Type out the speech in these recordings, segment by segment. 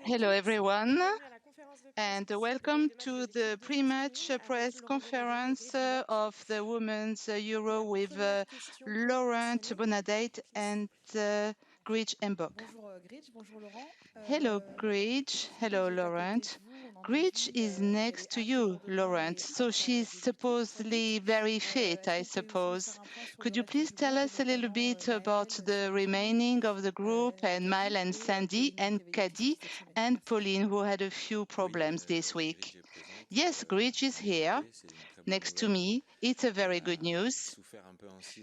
Hello, everyone, and welcome to the pre-match press conference of the Women's Euro with Laurent Bonadei and Gridge Mbock. Hello, Gridge. Hello, Laurent. Gridge is next to you, Laurent, so she's supposedly very fit, I suppose. Could you please tell us a little bit about the remaining of the group and Mile and Sandy and Caddy and Pauline, who had a few problems this week? Yes, Gridge is here next to me. It's a very good news.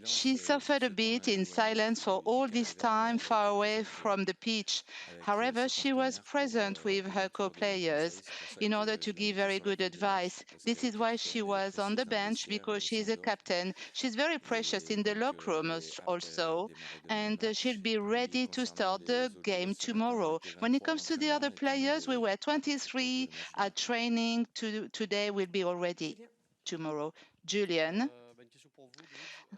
She suffered a bit in silence for all this time far away from the pitch. However, she was present with her co-players in order to give very good advice. This is why she was on the bench, because she's a captain. She's very precious in the locker room also, and she'll be ready to start the game tomorrow. When it comes to the other players, we were 23 at training. Today will be already tomorrow. Julian?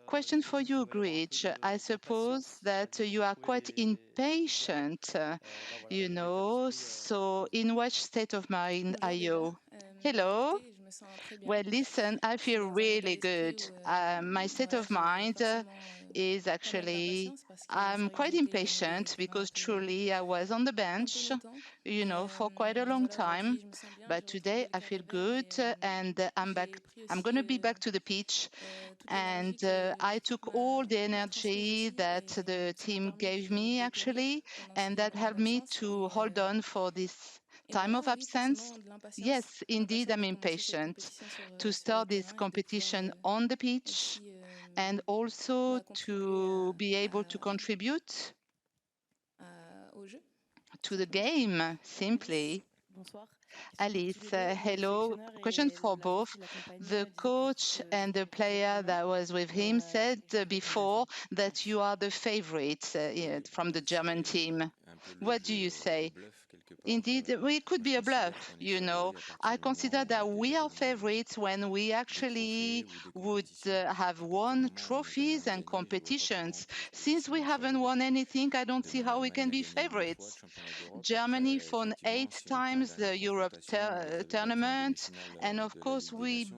Question for you, Gridge. I suppose that you are quite impatient, so in what state of mind are you? Hello? Well, listen, I feel really good. My state of mind is actually I'm quite impatient because truly I was on the bench, for quite a long time. But today I feel good and I'm back. I'm going to be back to the pitch, and I took all the energy that the team gave me actually, and that helped me to hold on for this time of absence. Yes, indeed, I'm impatient to start this competition on the pitch and also to be able to contribute to the game, simply. Alice, hello. Question for both. The coach and the player that was with him said before that you are the favorite from the German team. What do you say? Indeed, it could be a bluff, I consider that we are favorites when we actually would have won trophies and competitions. Since we haven't won anything, I don't see how we can be favorites. Germany won 8 times the Europe tournament, and of course we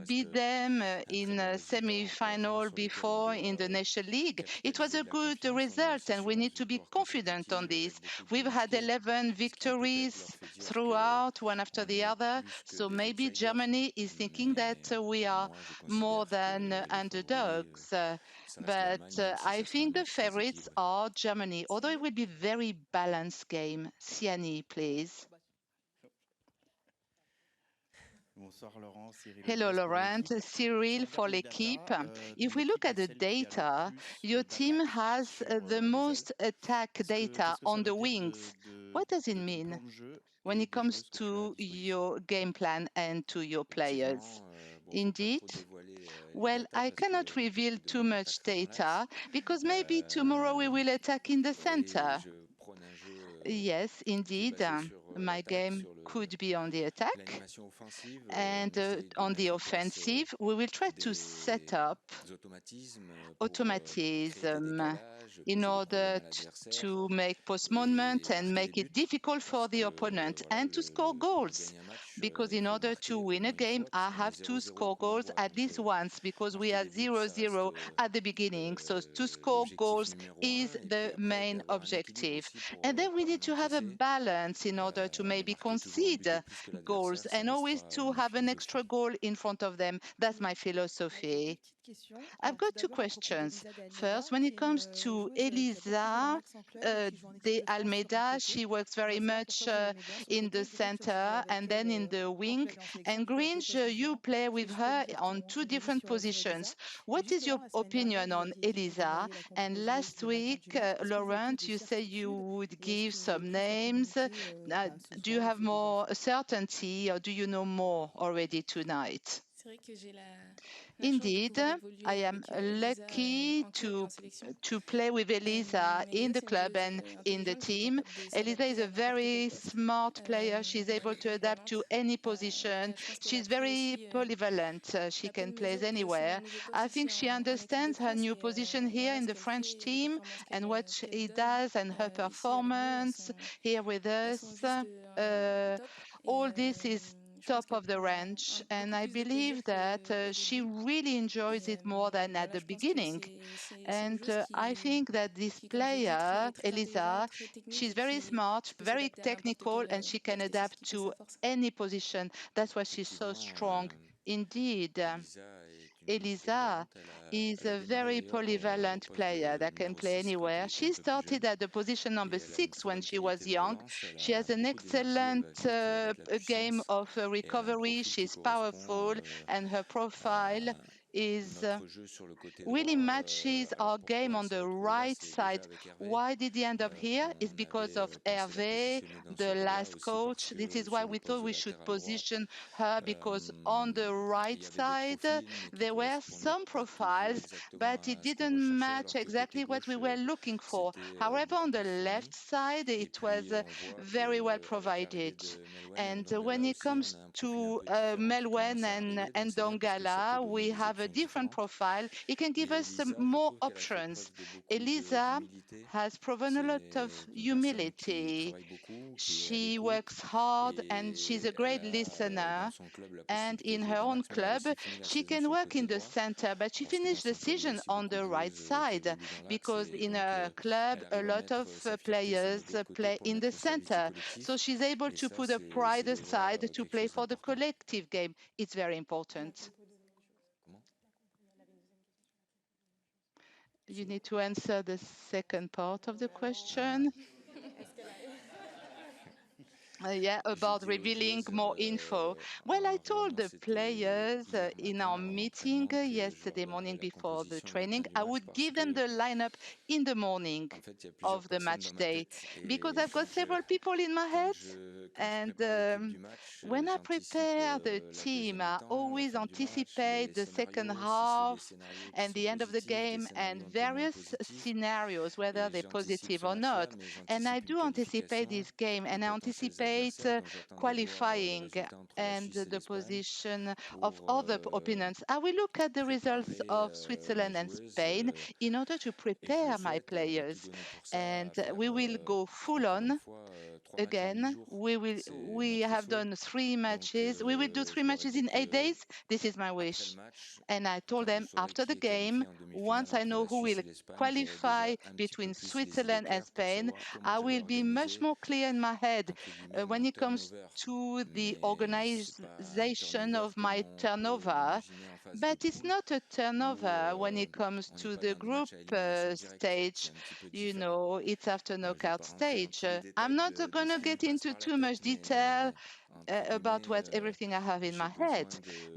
beat them in a semi-final before in the Nation League. It was a good result, and we need to be confident on this. We've had 11 victories throughout, one after the other, so maybe Germany is thinking that we are more than underdogs. But I think the favorites are Germany, although it will be a very balanced game. Siani, please. Hello, Laurent. Cyril for l'équipe. If we look at the data, your team has the most attack data on the wings. What does it mean when it comes to your game plan and to your players? Indeed. Well, I cannot reveal too much data because maybe tomorrow we will attack in the center. Yes, indeed. My game could be on the attack and on the offensive. We will try to set up automatism in order to make postponement and make it difficult for the opponent and to score goals. Because in order to win a game, I have to score goals at least once because we are 0-0 at the beginning. So to score goals is the main objective. And then we need to have a balance in order to maybe concede goals and always to have an extra goal in front of them. That's my philosophy. I've got two questions. First, when it comes to Elisa de Almeida, she works very much in the center and then in the wing. And Grinch, you play with her on two different positions. What is your opinion on Elisa? And last week, Laurent, you said you would give some names. Do you have more certainty or do you know more already tonight? Indeed, I am lucky to play with Elisa in the club and in the team. Elisa is a very smart player. She's able to adapt to any position. She's very polyvalent. She can play anywhere. I think she understands her new position here in the French team and what she does and her performance here with us. All this is top of the range, and I believe that she really enjoys it more than at the beginning. And I think that this player, Elisa, she's very smart, very technical, and she can adapt to any position. That's why she's so strong. Indeed, Elisa is a very polyvalent player that can play anywhere. She started at the position number 6 when she was young. She has an excellent game of recovery. She's powerful, and her profile is really matches our game on the right side. Why did he end up here? It's because of Hervé, the last coach. This is why we thought we should position her, because on the right side there were some profiles, but it didn't match exactly what we were looking for. However, on the left side, it was very well provided. And when it comes to Melwen and Dongala, we have a different profile. It can give us some more options. Elisa has proven a lot of humility. She works hard and she's a great listener. And in her own club, she can work in the center, but she finished the season on the right side because in her club, a lot of players play in the center. So she's able to put her pride aside to play for the collective game. It's very important. You need to answer the second part of the question. Yeah, about revealing more info. Well, I told the players in our meeting yesterday morning before the training, I would give them the lineup in the morning of the match day because I've got several people in my head. And when I prepare the team, I always anticipate the second half and the end of the game and various scenarios, whether they're positive or not. And I do anticipate this game, and I anticipate qualifying and the position of other opponents. I will look at the results of Switzerland and Spain in order to prepare my players. And we will go full on again. We have done 3 matches. We will do 3 matches in 8 days. This is my wish. And I told them after the game, once I know who will qualify between Switzerland and Spain, I will be much more clear in my head when it comes to the organization of my turnover. But it's not a turnover when it comes to the group stage. You know, it's after knockout stage. I'm not going to get into too much detail about what everything I have in my head.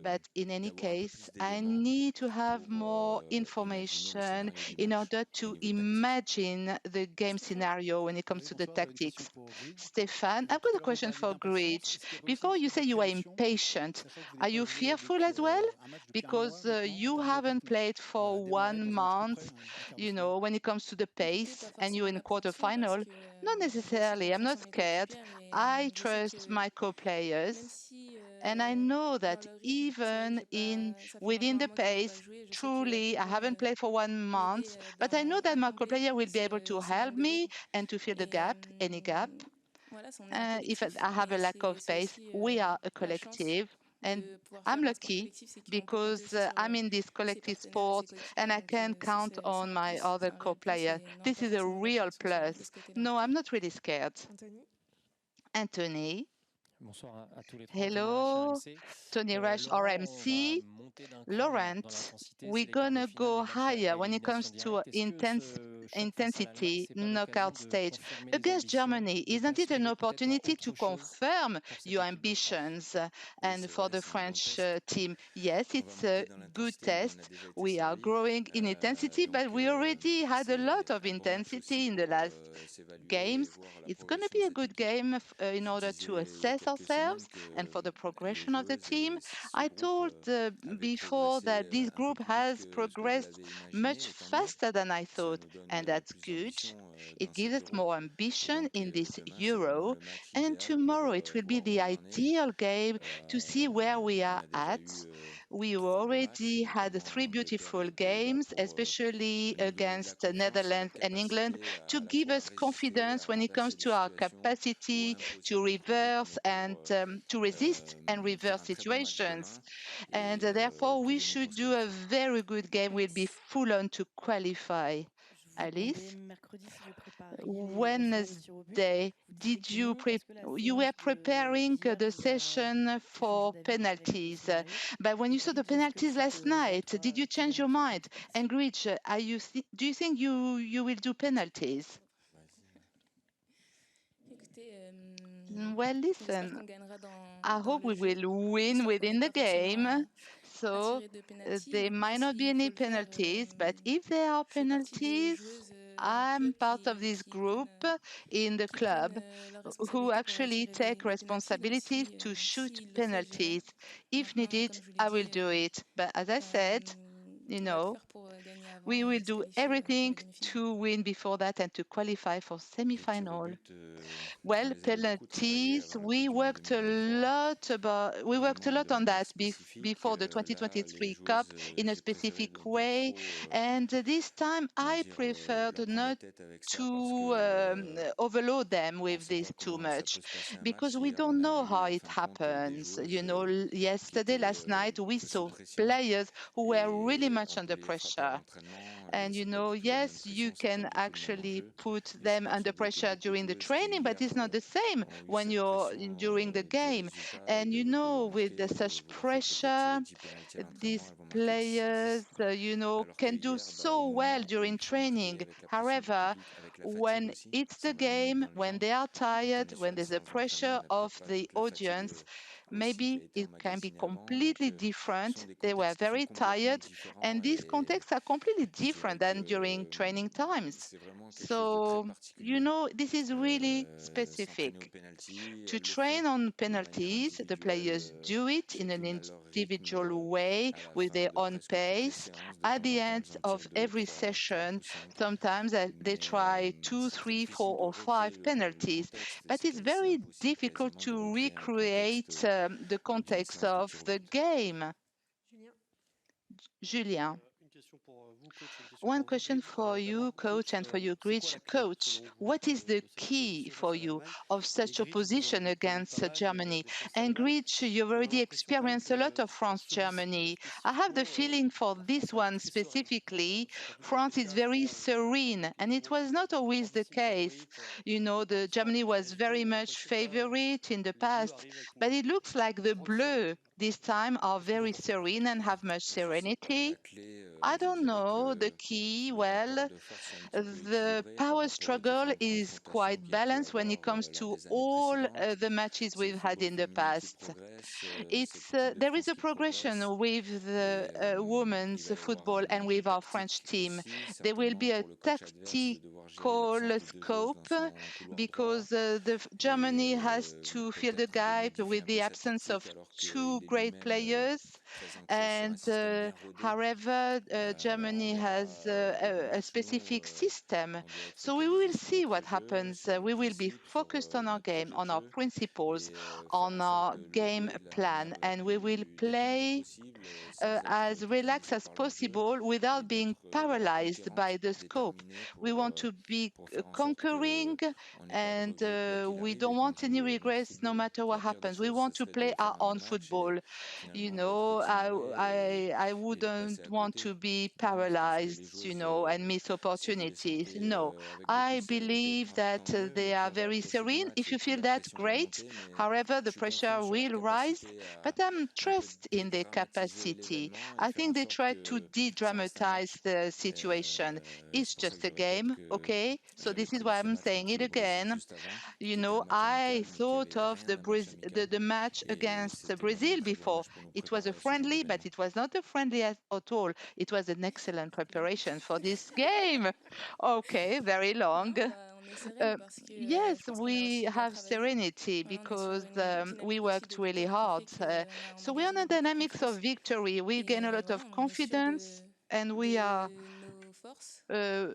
But in any case, I need to have more information in order to imagine the game scenario when it comes to the tactics. Stefan, I've got a question for Gridge. Before you say you are impatient, are you fearful as well? Because you haven't played for 1 month, you know, when it comes to the pace and you're in quarterfinal. Not necessarily. I'm not scared. I trust my co-players, and I know that even in within the pace, truly, I haven't played for 1 month, but I know that my co-player will be able to help me and to fill the gap, any gap. If I have a lack of pace, we are a collective, and I'm lucky because I'm in this collective sport and I can count on my other co-player. This is a real plus. No, I'm not really scared. Anthony. Hello, Tony Rush, RMC. Laurent, we're gonna go higher when it comes to intensity. intensity knockout stage against Germany. Isn't it an opportunity to confirm your ambitions? And for the French team, yes, it's a good test. We are growing in intensity, but we already had a lot of intensity in the last games. It's going to be a good game in order to assess ourselves and for the progression of the team. I told before that this group has progressed much faster than I thought, and that's good. It gives us more ambition in this Euro, and tomorrow it will be the ideal game to see where we are at. We already had three beautiful games, especially against the Netherlands and England, to give us confidence when it comes to our capacity to reverse and to resist and reverse situations. And therefore, we should do a very good game. We'll be full on to qualify. Alice? Wednesday, you were preparing the session for penalties, but when you saw the penalties last night, did you change your mind? And Gritch, do you think you will do penalties? Well, listen, I hope we will win within the game. So there might not be any penalties, but if there are penalties, I'm part of this group in the club who actually take responsibility to shoot penalties. If needed, I will do it. But as I said, you know, we will do everything to win before that and to qualify for semi-final. Well, penalties, we worked a lot on that before the 2023 Cup in a specific way. And this time I preferred not to overload them with this too much because we don't know how it happens. Yesterday, last night, we saw players who were really much under pressure. And yes, you can actually put them under pressure during the training, but it's not the same when you're during the game. And with such pressure, these players, can do so well during training. However, when it's the game, when they are tired, when there's a pressure of the audience, maybe it can be completely different. They were very tired, and these contexts are completely different than during training times. So, this is really specific. To train on penalties, the players do it in an individual way with their own pace. At the end of every session, sometimes they try two, three, four, or five penalties, but it's very difficult to recreate the context of the game. Julien. One question for you, coach, and for you, Gritch. Coach, what is the key for you of such opposition against Germany? And Gritch, you've already experienced a lot of France-Germany. I have the feeling for this one specifically, France is very serene, and it was not always the case. The Germany was very much favorite in the past, but it looks like the Bleus this time are very serene and have much serenity. I don't know the key. Well, the power struggle is quite balanced when it comes to all the matches we've had in the past. There is a progression with the women's football and with our French team. There will be a tactical scope because Germany has to fill the gap with the absence of two great players. And however, Germany has a specific system. So we will see what happens. We will be focused on our game, on our principles, on our game plan, and we will play as relaxed as possible without being paralyzed by the scope. We want to be conquering, and we don't want any regrets no matter what happens. We want to play our own football. I wouldn't want to be paralyzed paralyzed, and miss opportunities. No, I believe that they are very serene. If you feel that, great. However, the pressure will rise, but I'm trust in their capacity. I think they try to de-dramatize the situation. It's just a game, okay? So this is why I'm saying it again. I thought of the match against Brazil before. It was a friendly, but it was not a friendly at all. It was an excellent preparation for this game. Okay, very long. Non, bah, on est sereine parce que je Yes, pense qu'on a we aussi bien have travaillé. serenity Voilà, on est sur because une we dynamique aussi worked de really groupe qui fait hard. qu'on a So we are in besoin a de beaucoup de dynamics of confiance. victory. We Et gain a lot voilà, of on est sûr confidence, and we are de nos forces. On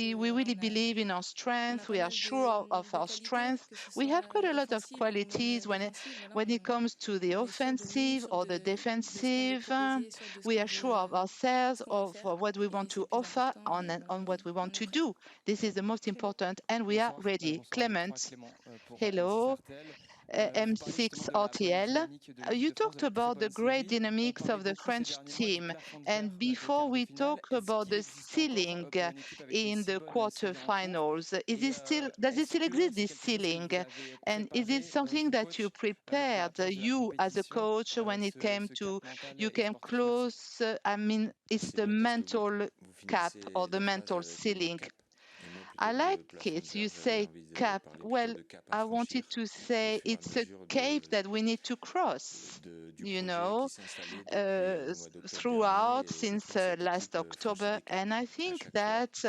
sait we really qu'on believe in our on a strength. pas We are mal sure of de our qualités, strength. que ce We have soit quite a lot of offensive ou même qualities défensive. Voilà, when it comes to the on est sûr de nous, offensive sûr or the de ce qu'on veut defensive. proposer, sûr de We are sure of ce ourselves, qu'on veut of faire. what we want Et c'est to le plus offer, important. on Et voilà, on what we want on est to prêt. do. This is the most Clément. important, and we are Bonsoir, ready. bonsoir à vous trois. Clement, Clément pour MC hello. Sartel. Vous parliez justement M6 de la bonne RTL. dynamique de You l'équipe de France, de talked la très about the bonne great série. On dynamics parlait of the beaucoup ces French derniers mois du team. plafond de And verre des before quarts de we finale. talk Est-ce about qu'il the existe encore ceiling pour une équipe avec une in si the bonne série en cours? quarterfinals, Et does it est-ce still que exist, c'est this quelque chose que ceiling? vous avez And is it préparé, something vous that you coach, lors de prepared, l'approche de la you as a compétition coach, when avec it came ce cap to, mental you et came sportif? Merci. close? I mean, it's C'est the bien parce que mental vous cap or finissez the la phrase mental avec le mot ceiling. cap et moi plutôt I que like de plafond de it. verre, You j'avais say envie de cap. parler plutôt Well, de cap à I wanted franchir to au say fur et à it's a mesure cape that we need to cross, du projet qui s'installait depuis le mois d'octobre dernier throughout et since pour cette last équipe franchit October. des caps And I à think chaque fois. that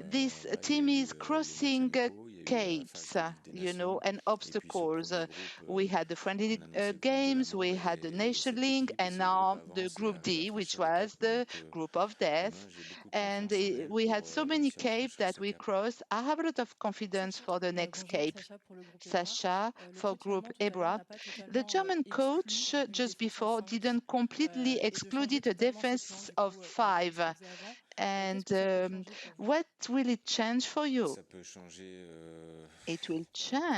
this Il y a team eu is les matchs crossing amicaux, il y a eu la phase capes, de Ligue des Nations and et puis ce obstacles. premier groupe We had the qu'on friendly annonçait groupe de la games, we mort had the et Nation cette League, équipe et and ce groupe now the avance Group et va D, which franchir des was caps. the Donc group of moi death. j'ai beaucoup de And confiance en elle we had pour so many réussir à capes franchir that ce we cap. crossed. I have a lot of confidence Sacha, for the next bonjour, cape. Sacha pour le groupe EBRA. Sasha Le for coach Group allemand tout à l'heure EBRA. n'a pas The totalement German exclu coach une just défense à before 5 didn't completely et de changer excluded a totalement ses plans defense du of coup par rapport à ce qu'il five. faisait avant. Qu'est-ce And que ça peut changer pour vous? what will it change for you? Ça peut changer. It will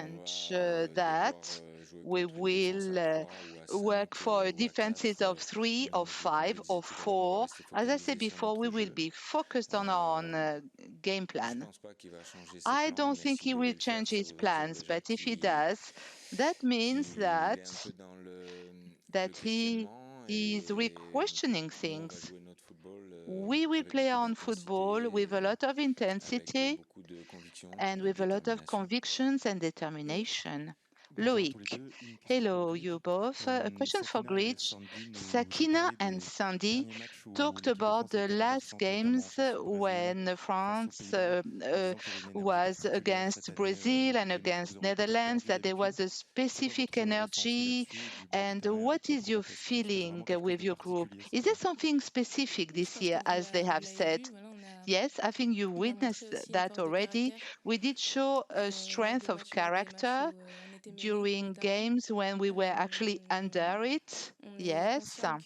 On change va devoir that jouer we contre une défense à will 3 ou à work 5 for ou à defenses 4. of three or Non, comme je five l'ai or dit tout à l'heure, on va four. rester As I said focalisé sur before, we notre will jeu. be focused on our own game Je plan. pense pas qu'il va changer ses I plans, don't mais think s'il he will devait le faire, change ça his voudrait dire plans, déjà but if he does, that means qu'il est un peu dans le he questionnement is et re-questioning nous, on va things. jouer notre football We will avec play beaucoup on football with a d'intensité, lot of avec intensity beaucoup de conviction and et de with a lot of détermination. convictions and Loïc, determination. Bonjour à tous les Loic, deux. Une question pour hello, Grid. you both. A question for Sakina et Grid. Sandy nous ont Sakina parlé and des Sandy derniers matchs où talked l'équipe de about France the était last rebondissante, notamment games face au Brésil, when face aux France Pays-Bas, en disant qu'il y avait une énergie was particulière cette against année. Brazil and Clément, vous against auriez peut-être Netherlands, perdu that there d'habitude. was a C'est quoi specific votre ressenti energy. là-dessus, du groupe And derrière what votre is your groupe? Est-ce qu'il y a vraiment feeling quelque chose with de your group? particulier Is cette there année? something specific oui, je this pense year, que as they vous have l'avez said? vu. Voilà, Yes, I think you on a montré witnessed aussi une that force de already. caractère. We did show a On a eu des strength of matchs, des matchs character où on était mené, during notamment. games when we were actually On, under it. on est Yes. conscient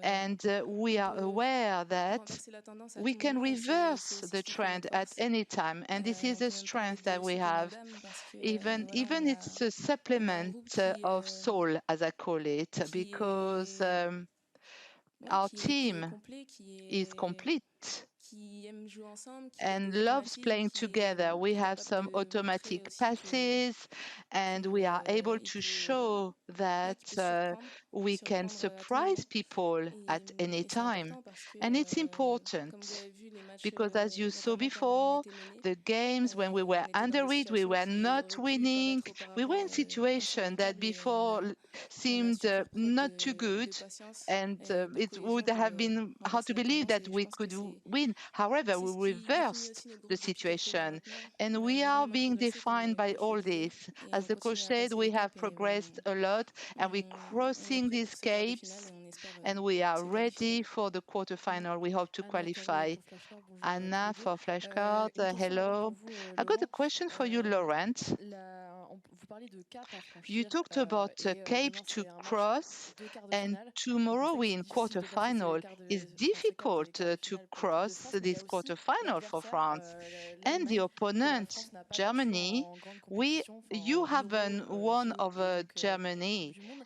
And we on are peut aware that renverser la tendance à we tout can moment et c'est reverse aussi the ce qui fait trend notre at force. any time. And this is On a peut même parler strength that we de have. l'âme parce que voilà, Even it's a on a un supplement groupe of soul, as I call it, qui because est, ouais, our qui est team complet, is complete qui aime jouer ensemble, qui a and des loves automatismes, playing together. We qui est have capable some de montrer automatic aussi passes, and we are able to show ouais, that qui peut surprendre, we can à tout moment. surprise people at any Et c'est time. important parce que, And it's comme vous important avez vu, les matchs, because, as you saw notamment quand on before, était mené, the games when we were on était dans des under it, we situations were qui not auraient pu winning. paraître We were auparavant in situations that insurmontables et before on a seemed su faire preuve not too good, de patience and et de it would cohésion pour have been hard renverser to la believe tendance that et je we pense que could win. However, c'est ce we qui définit reversed aussi notre the groupe depuis quelques jours situation, maintenant. and On a we are énormément being progressé defined comme le by coach le all disait this. et As on the coach continue à said, passer we les have caps et voilà, progressed a lot, and we're on est crossing prêt pour these ce quart de finale capes, et on espère and we are se qualifier ready là-bas. for the Voilà. quarterfinal. We hope to Anna Carré qualify. pour Flashcard, bonjour tous Anna les deux. for flashcard. Une question d'abord pour Hello. vous, I got a Laurent. question for you, Laurent. Vous parlez de cap à You franchir talked about a et cape demain to c'est un match cross, de quart de and finale. Donc on tomorrow sait que we're c'est in difficile de passer quarterfinal. It's ce cap des difficult quarts de to finale pour l'équipe de cross France, mais il y this a aussi quarterfinal for l'adversaire, France. And the l'Allemagne, que la opponent, France n'a pas battu Germany, en grande we compétition, enfin you en Euro, haven't won JO et over donc Coupe Germany. du Monde.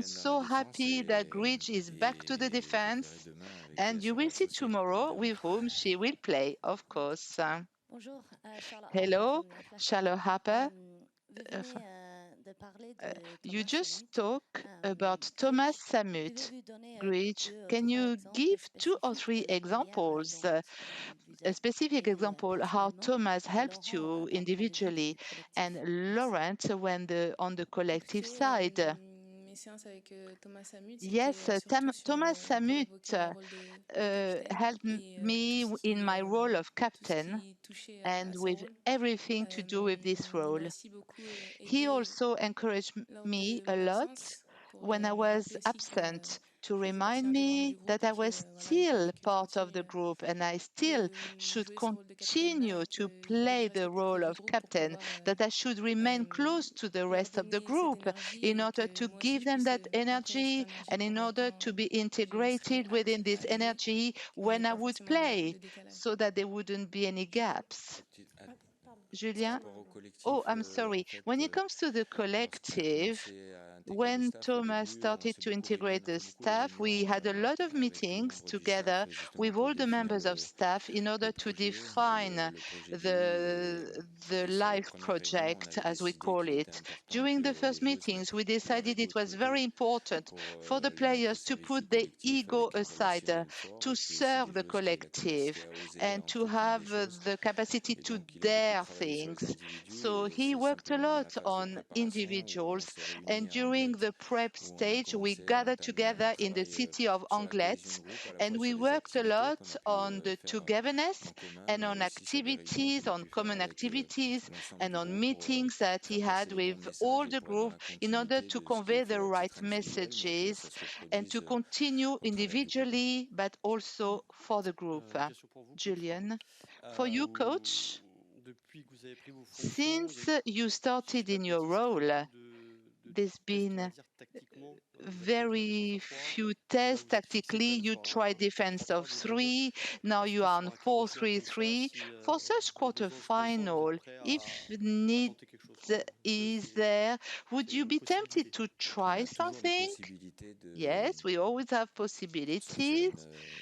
I'm so happy that Gridge is back to the defense, and you will see tomorrow with whom she will play, of course. Hello, Charlotte Harper. You just talk about Thomas Samut. Great. Can you give 2 or 3 examples, a specific example how Thomas helped you individually and Laurent when on the collective side? Mes séances avec Thomas Samut, Yes, c'était surtout Thomas pour Samut évoquer le rôle de capitaine helped et me in my role of tout ce captain qui touchait and à son with rôle. everything to do with this Il role. m'a aussi beaucoup He aidé also encouraged lors me de a mon lot absence pour when I me was rappeler aussi que absent to je faisais partie remind intégrante me du groupe that et I was que voilà, il still fallait que je part of continue the group and I still de should jouer ce rôle de capitaine-là continue et to qu'il fallait que play je reste the auprès role du of groupe pour captain, pouvoir that I should remain close to the leur rest of the donner cette group énergie in et order que to moi aussi give je them puisse that partager cette energy énergie and in pour order quand to be je serai integrated within this à jouer, energy qu'il n'y ait when I pas would forcément play de décalage. so that there wouldn't be any gaps. Par Julien? rapport au Oh, collectif, I'm en sorry. fait, When it comes to the lorsqu'il a collective, commencé à intégrer le when staff au Thomas début, on started s'est to beaucoup réuni, integrate on a the fait beaucoup de staff, we réunions had a lot of avec les meetings membres du staff together justement with pour all the définir members of staff in order le to projet, define le projet de vie. the Et sur la life première réunion, on project, avait as we décidé call qu'il était it. important During the que les first joueuses meetings, we mettent leur decided ego it de was very côté important pour for the mettre au players to service du put their collectif ego avec un aside, relationnel fort to et puis aussi des serve the joueuses qui aient la capacité collective à oser, à and to entreprendre des have choses. the capacity Et to donc, il a beaucoup dare travaillé sur les things. individus So et he c'est worked a simplement dans la lot phase de on préparation où on individuals. s'est réunis And à during Anglet, the prep où on a stage, we commencé à gathered entamer un together in the travail city of sur la cohésion de Anglet, groupe, à la and fois we sur les worked a activités qu'on lot a pu on the faire togetherness en commun, and mais on aussi sur des réunions activities, qu'il a on pu faire common avec activities, l'ensemble and du on groupe pour meetings that he faire passer had les bons with messages all et the pour être dans group la in order continuité to de ce qu'il convey fait the à right titre individuel, mais que ça messages se and to reproduise continue au travers du groupe. individually, but also for the group. Une question pour vous, coach, pardon. Julian, for you, coach, Depuis que vous avez pris vos fonctions, il y a since eu, you si je dis started pas in de your bêtises, très peu role, de there's tests, on va been dire, tactiquement. Vous avez fait du very 4-3-3. few Là, tests vous êtes fixé quand tactically. même You sur try un defense of 4-3-3 de nouveau. three. Now Est-ce you que are sur on un quart de finale comme ça, 4-3-3. si For such le besoin se présente, vous êtes quarterfinal, prêt if à need tenter quelque chose, quoi? Est-ce que is there, would c'est you une be tempted possibilité? to On try a toujours des something? possibilités Yes, we always have se faire possibilities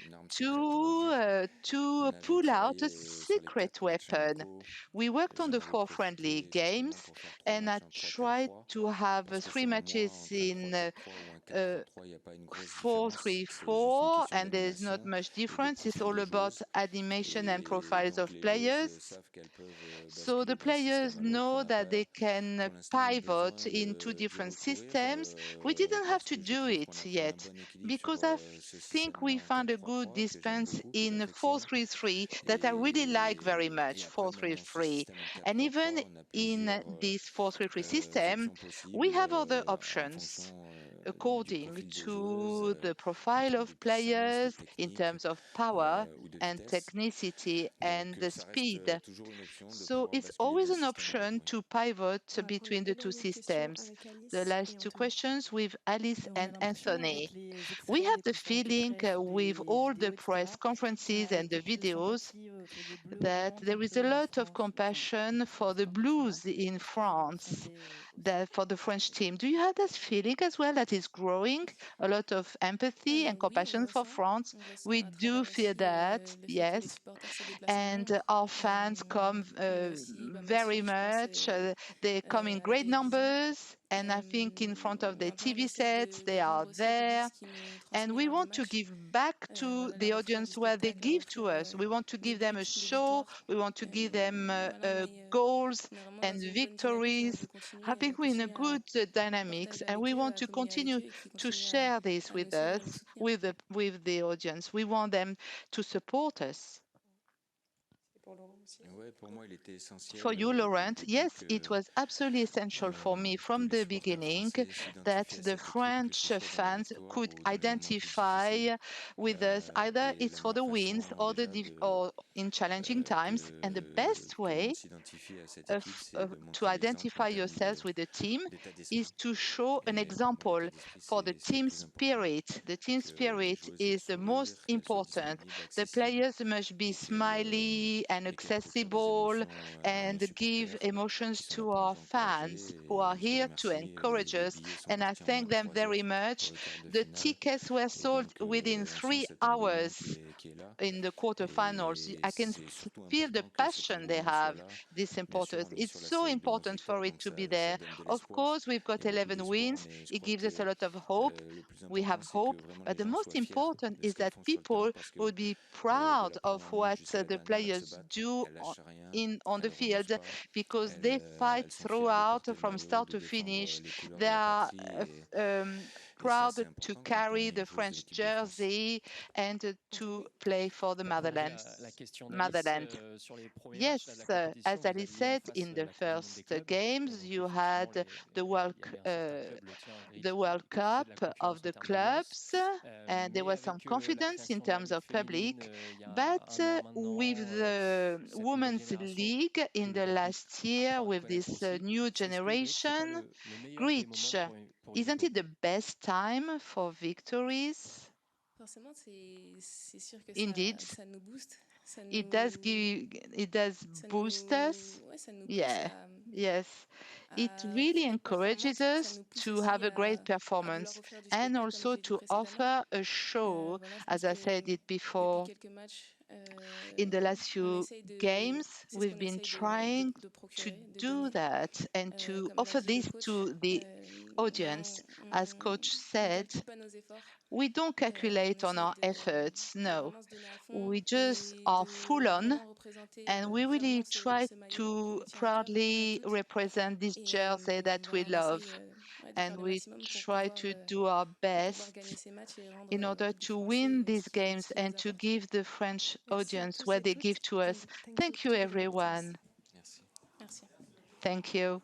une arme secrète, on va dire. to On avait pull out a travaillé sur les secret 4 matchs weapon. amicaux. We worked on J'en the avais 4 friendly profité simplement games, pour faire 3 and I matchs en tried 3-4-3. to have Parce que 3 selon moi, matches entre un in 3-4-3 ou un uh, 4-3-3, il n'y a pas une grosse four différence. three C'est juste une four, question and there's not d'animation much et de difference. It's profil all de about joueuse. animation and Et profiles donc of les joueuses players. savent qu'elles peuvent So the basculer d'un système players à l'autre. On know n'a that they pas can pour l'instant eu pivot besoin in two d'y different recourir systems. We didn't have parce to que je do trouve qu'on it a trouvé un yet bon équilibre sur because I ce think we système-là en found a good 4-3-3 que j'aime dispense beaucoup, que in j'affectionne. 4-3-3 that I really like very Et much, après, dans ce 4-3-3. système en And even 4-3-3, on a in plusieurs this 4-3-3 system, options we possibles have other en options fonction du according profil des joueuses, to the en profile termes de of puissance, de players in technique terms of power ou de and vitesse. technicity and Donc the ça reste speed. toujours une option de So pouvoir it's basculer always d'un an système à l'autre. option Oui. to pivot On va prendre between les the deux two dernières questions systems. avec The Alice last et two Anthony. questions with Alice On a and l'impression avec Anthony. les We extraits have des the conférences de feeling presse ou with des all the vidéos, press etc., conferences and qu'il y the a plus de videos sympathie pour les Bleus au that monde there is a qu'en lot of France. Enfin, compassion c'est for cette the impression-là. blues in Est-ce que vous le France, ressentez aussi? that for the French team. Do you have that feeling as well that is growing? A lot of empathy and Oui, compassion for France? on le ressent We à do travers feel aussi that, le fait que les yes. supporters se déplacent en And nombre. our fans come Il y a aussi pas mal de very filles, je pense, much. They come in à la great télévision, numbers, and I think in front of où the un peu on TV essaie sets, de they are rendre aussi à public there. ce qu'ils nous And transmet we lors des want to matchs. give back to Voilà, the leur offrir du audience where they spectacle, leur give to offrir us. We want to des give them buts, a des show. victoires. We want to give them Voilà, on est, goals on est vraiment dans and une bonne dynamique et on veut victories. I continuer, think we're in a continuer good à dynamics, partager and avec we eux, want à to communier avec continue eux et qu'ils to continuent share this à nous with suivre et us, nous soutenir. with the audience. We want them to support us. Et pour Laurent aussi. Ouais, pour moi, il était essentiel For you, dès le Laurent, début yes, it was absolutely essential for me que from les the supporters beginning français that s'identifient à the cette équipe, que ce French soit dans les fans victoires could ou dans les moments plus difficiles. identify with us. Either Et it's la for meilleure the wins façon or déjà or in challenging times, and the best tout le monde way s'identifie à cette équipe, c'est de to montrer l'exemple en identify termes yourselves with the team d'état is d'esprit. to show an Et pour moi, l'état example d'esprit, for the c'est le team plus important. spirit. The team Que les spirit joueuses aient le is the most sourire, qu'elles soient important. disponibles, The accessibles players must be et smiley and qu'elles accessible and give emotions to our fans who are here to encourage us. And I thank them very much. The tickets were sold within 3 hours in the quarterfinals. I can feel the passion they have, these supporters. It's so important for it to be there. Of course, we've got 11 wins. It gives us a lot of hope. We have hope. But the most important is that people would be proud of what the players do on the field because they fight throughout from start to finish. They are proud to carry the French jersey and to play for the motherland. Motherland. Yes, as Ali said, in the first games, you had the World, the World Cup of the clubs, and there was some confidence in terms of public. But with the Women's League in the last year, with this new generation, Grich, isn't it the best time for victories? Forcément, c'est sûr que Indeed, ça nous booste, it does boost us. ouais, ça nous pousse Yeah, yes. It à really être encourages performante, ça us nous pousse to aussi have a great à vouloir performance offrir du and spectacle comme also j'ai dit to précédemment. offer a show, Voilà, je pense as I said que it depuis before. quelques matchs, In the last on few essaye games, c'est ce we've qu'on been essaye trying de to procurer, de do donner. that and to Comme l'a offer dit le this coach, to the là, audience. As coach on said, calcule pas nos efforts. we don't On calculate on essaye our efforts, de no. vraiment se donner à fond We just et are full de on vraiment représenter and we fièrement really try ce maillot qui to nous tient à cœur à proudly toutes. represent this Et jersey that we voilà, on love. essaye ouais, de faire And le we maximum try to do our pour pouvoir gagner best ces matchs et rendre in order aux to win Français these games ce qu'ils and nous to apportent. give the French Merci à audience tous what et they toutes. give to us. And thank you Thank you, to the audience. everyone. Merci. Thank you.